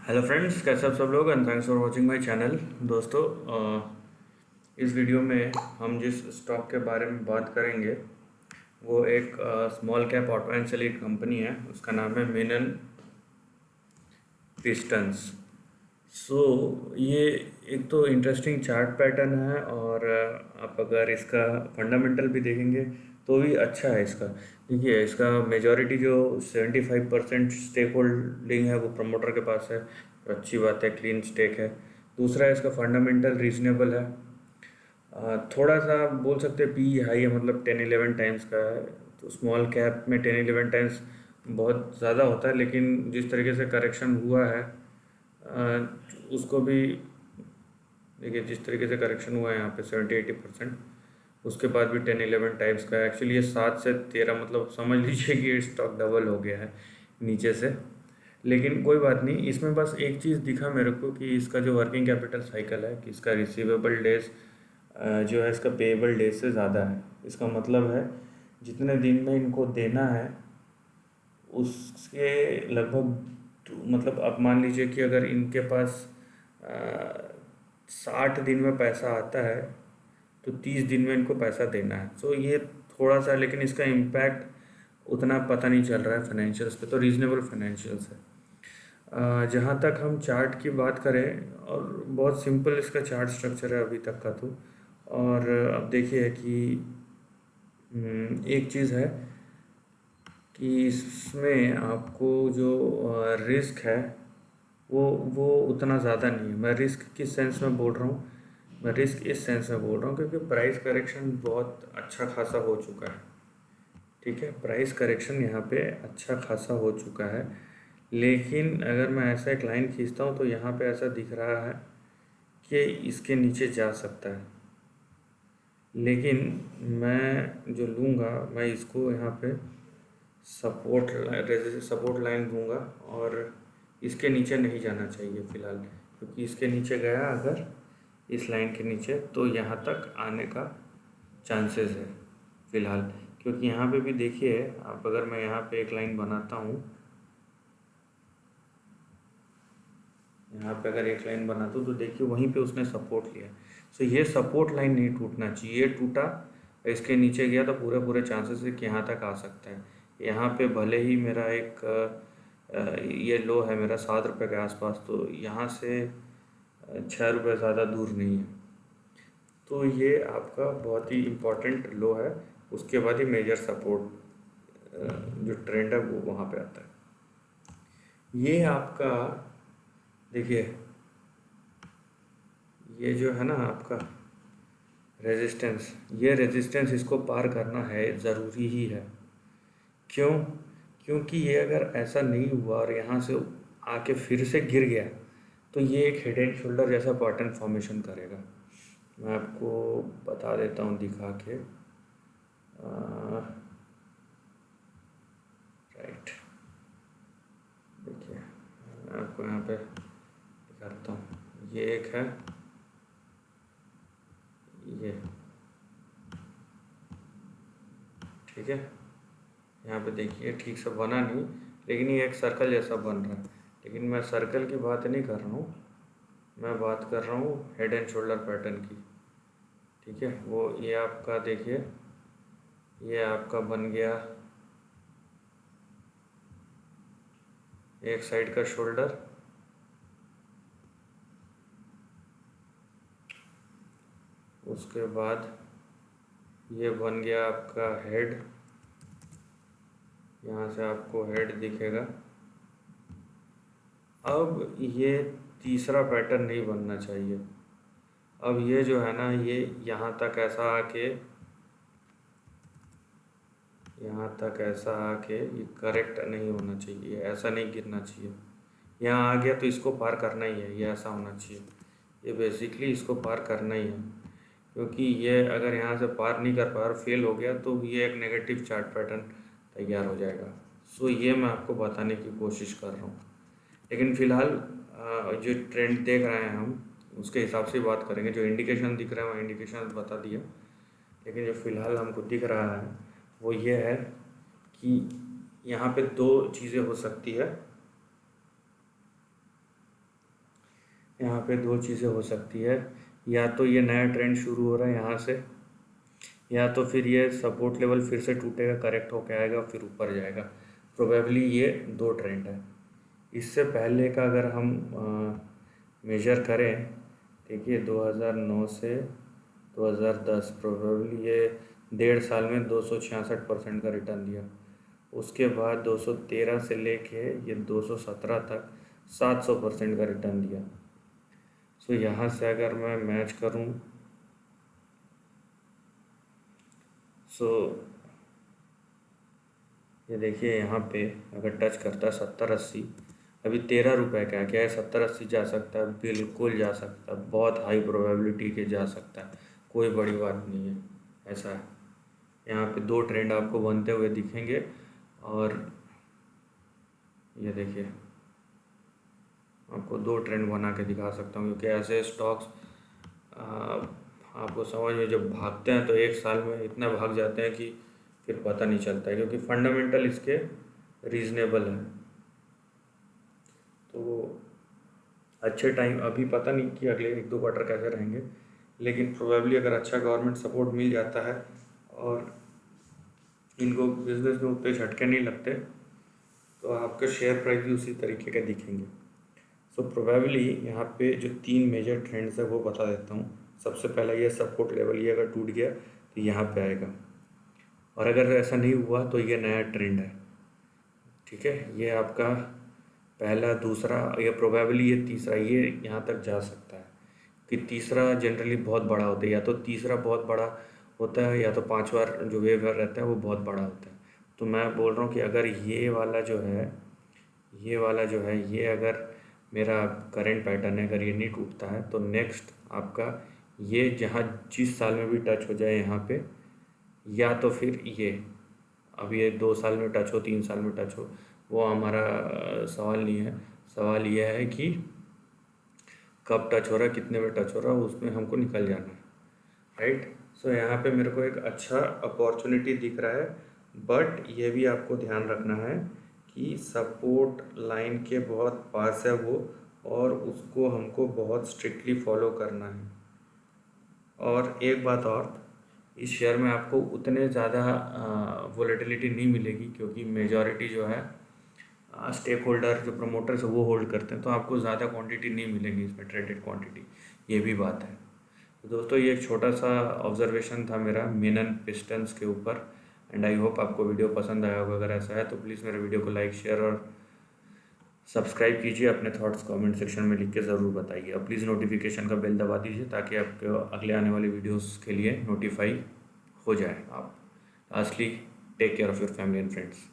Hello friends, कैसे आप सब लोग and thanks for watching my channel. दोस्तों, इस वीडियो में हम जिस स्टॉक के बारे में बात करेंगे वो एक small cap auto ancillary company है। उसका नाम है मिनन पिस्टन्स। सो ये एक तो इंटरेस्टिंग चार्ट पैटर्न है, और आप अगर इसका फंडामेंटल भी देखेंगे तो भी अच्छा है। इसका देखिए, इसका मेजॉरिटी जो 75% स्टेक होल्डिंग है वो प्रमोटर के पास है। तो अच्छी बात है, क्लीन स्टेक है। दूसरा, इसका फंडामेंटल रीजनेबल है। थोड़ा सा आप बोल सकते हैं पी हाई है, मतलब 10-11 टाइम्स का है। तो स्मॉल कैप में 10-11 टाइम्स बहुत ज़्यादा होता है, लेकिन जिस तरीके से करेक्शन हुआ है उसको भी देखिए। जिस तरीके से करेक्शन हुआ है यहाँ पे 70-80%, उसके बाद भी 10-11 टाइम्स का है। एक्चुअली ये 7 से 13, मतलब समझ लीजिए कि ये स्टॉक डबल हो गया है नीचे से। लेकिन कोई बात नहीं, इसमें बस एक चीज़ दिखा मेरे को कि इसका जो वर्किंग कैपिटल साइकिल है, कि इसका रिसीवेबल डेज जो है इसका पेएबल डेज से ज़्यादा है। इसका मतलब है जितने दिन में इनको देना है उसके लगभग, मतलब आप मान लीजिए कि अगर इनके पास 60 दिन में पैसा आता है तो 30 दिन में इनको पैसा देना है। तो ये थोड़ा सा, लेकिन इसका इम्पैक्ट उतना पता नहीं चल रहा है फाइनेंशियल्स पे, तो रीजनेबल फाइनेंशियल्स है। जहाँ तक हम चार्ट की बात करें, और बहुत सिंपल इसका चार्ट स्ट्रक्चर है अभी तक का तो। और अब देखिए कि एक चीज़ है कि इसमें आपको जो रिस्क है वो उतना ज़्यादा नहीं है। मैं रिस्क किस सेंस में बोल रहा हूँ, मैं रिस्क इस सेंस में बोल रहा हूँ क्योंकि प्राइस करेक्शन बहुत अच्छा खासा हो चुका है। ठीक है, प्राइस करेक्शन यहाँ पे अच्छा खासा हो चुका है। लेकिन अगर मैं ऐसा एक लाइन खींचता हूँ तो यहाँ पे ऐसा दिख रहा है कि इसके नीचे जा सकता है। लेकिन मैं जो लूँगा, मैं इसको यहाँ पे सपोर्ट लाइन दूंगा, और इसके नीचे नहीं जाना चाहिए फ़िलहाल। क्योंकि इसके नीचे गया अगर, इस लाइन के नीचे, तो यहाँ तक आने का चांसेस है फ़िलहाल। क्योंकि यहाँ पे भी देखिए, आप अगर मैं यहाँ पे एक लाइन बनाता हूँ, यहाँ पे अगर एक लाइन बनाता हूँ तो देखिए वहीं पे उसने सपोर्ट लिया। सो ये सपोर्ट लाइन नहीं टूटना चाहिए। ये टूटा, इसके नीचे गया तो पूरे पूरे चांसेस है कि यहाँ तक आ सकता है। यहाँ पे भले ही मेरा एक ये लो है मेरा 7 रुपये के आसपास, तो यहाँ से 6 रुपये ज़्यादा दूर नहीं है। तो ये आपका बहुत ही इम्पोर्टेंट लो है। उसके बाद ही मेजर सपोर्ट जो ट्रेंड है वो वहाँ पे आता है। ये आपका देखिए, ये जो है ना आपका रेजिस्टेंस, ये रेजिस्टेंस इसको पार करना है, ज़रूरी ही है। क्यों? क्योंकि ये अगर ऐसा नहीं हुआ और यहाँ से आके फिर से गिर गया तो ये एक हेड एंड शोल्डर जैसा पैटर्न फॉर्मेशन करेगा। मैं आपको बता देता हूँ दिखा के। राइट, देखिए मैं आपको यहाँ पे दिखाता हूँ। ये एक है, ये ठीक है। यहाँ पे देखिए ठीक से बना नहीं, लेकिन ये एक सर्कल जैसा बन रहा है। लेकिन मैं सर्कल की बात नहीं कर रहा हूँ, मैं बात कर रहा हूँ हेड एंड शोल्डर पैटर्न की। ठीक है, वो ये आपका देखिए, ये आपका बन गया एक साइड का शोल्डर, उसके बाद ये बन गया आपका हेड। यहाँ से आपको हेड दिखेगा। अब ये तीसरा पैटर्न नहीं बनना चाहिए। अब ये जो है ना, ये यहाँ तक ऐसा आके, यहाँ तक ऐसा आके ये करेक्ट नहीं होना चाहिए, ऐसा नहीं गिरना चाहिए। यहाँ आ गया तो इसको पार करना ही है, ये ऐसा होना चाहिए। ये बेसिकली इसको पार करना ही है, क्योंकि ये अगर यहाँ से पार नहीं कर पा और फेल हो गया तो ये एक नेगेटिव चार्ट पैटर्न तैयार हो जाएगा। सो ये मैं आपको बताने की कोशिश कर रहा हूँ। लेकिन फ़िलहाल जो ट्रेंड देख रहे हैं हम, उसके हिसाब से बात करेंगे। जो इंडिकेशन दिख रहा है वो इंडिकेशन बता दिया, लेकिन जो फ़िलहाल हमको दिख रहा है वो ये है कि यहाँ पे दो चीज़ें हो सकती है। यहाँ पे दो चीज़ें हो सकती है, या तो ये नया ट्रेंड शुरू हो रहा है यहाँ से, या तो फिर ये सपोर्ट लेवल फिर से टूटेगा, करेक्ट होके आएगा फिर ऊपर जाएगा। प्रोबेबली ये दो ट्रेंड है। इससे पहले का अगर हम मेजर करें, देखिए 2009 से 2010 प्रोबेबली ये 1.5 साल में 266% का रिटर्न दिया। उसके बाद 213 से लेके ये 217 तक 700% का रिटर्न दिया। सो यहाँ से अगर मैं मैच करूँ, सो ये देखिए यहाँ पे अगर टच करता है 70-80, अभी 13 रुपये का है, क्या है 70-80 जा सकता है, बिल्कुल जा सकता है, बहुत हाई प्रोबेबिलिटी के जा सकता है, कोई बड़ी बात नहीं है। ऐसा है, यहाँ पे दो ट्रेंड आपको बनते हुए दिखेंगे। और ये देखिए आपको दो ट्रेंड बना के दिखा सकता हूँ, क्योंकि ऐसे स्टॉक्स आपको समझ में जब भागते हैं तो एक साल में इतना भाग जाते हैं कि फिर पता नहीं चलता है, क्योंकि फंडामेंटल इसके रीज़नेबल हैं। तो अच्छे टाइम अभी पता नहीं कि अगले 1-2 क्वार्टर कैसे रहेंगे, लेकिन प्रोबेबली अगर अच्छा गवर्नमेंट सपोर्ट मिल जाता है और इनको बिजनेस में उतने झटके नहीं लगते, तो आपके शेयर प्राइस भी उसी तरीके के दिखेंगे। सो प्रोबेबली यहाँ पे जो 3 मेजर ट्रेंड्स है वो बता देता हूँ। सबसे पहला ये सपोर्ट लेवल, ये अगर टूट गया तो यहाँ पे आएगा, और अगर ऐसा नहीं हुआ तो ये नया ट्रेंड है। ठीक है, ये आपका पहला, दूसरा, या प्रोबेबली ये तीसरा, ये यहाँ तक जा सकता है कि तीसरा जनरली बहुत बड़ा होता है, या तो तीसरा बहुत बड़ा होता है या तो 5 बार जो वेव रहता है वो बहुत बड़ा होता है। तो मैं बोल रहा हूँ कि अगर ये वाला जो है, ये वाला जो है, ये अगर मेरा करंट पैटर्न है, अगर ये नहीं टूटता है तो नेक्स्ट आपका ये जहाँ जिस साल में भी टच हो जाए यहाँ पे, या तो फिर ये अब ये 2 साल में टच हो, 3 साल में टच हो, वो हमारा सवाल नहीं है। सवाल ये है कि कब टच हो रहा है, कितने में टच हो रहा है, उसमें हमको निकल जाना है, राइट। सो यहाँ पे मेरे को एक अच्छा अपॉर्चुनिटी दिख रहा है, बट ये भी आपको ध्यान रखना है कि सपोर्ट लाइन के बहुत पास है वो, और उसको हमको बहुत स्ट्रिक्टली फॉलो करना है। और एक बात और, इस शेयर में आपको उतने ज़्यादा वोलेटिलिटी नहीं मिलेगी, क्योंकि मेजॉरिटी जो है स्टेक होल्डर, जो प्रमोटर्स है वो होल्ड करते हैं, तो आपको ज़्यादा क्वांटिटी नहीं मिलेगी इसमें, ट्रेडेड क्वांटिटी, ये भी बात है। तो दोस्तों ये एक छोटा सा ऑब्जर्वेशन था मेरा मेनन पिस्टन्स के ऊपर, एंड आई होप आपको वीडियो पसंद आया होगा। अगर ऐसा है तो प्लीज़ मेरे वीडियो को लाइक, शेयर और सब्सक्राइब कीजिए। अपने थॉट्स कमेंट सेक्शन में लिख के ज़रूर बताइए, और प्लीज़ नोटिफिकेशन का बेल दबा दीजिए ताकि आपको अगले आने वाली वीडियोस के लिए नोटिफाई हो जाए आप। Lastly, take care of your family and friends.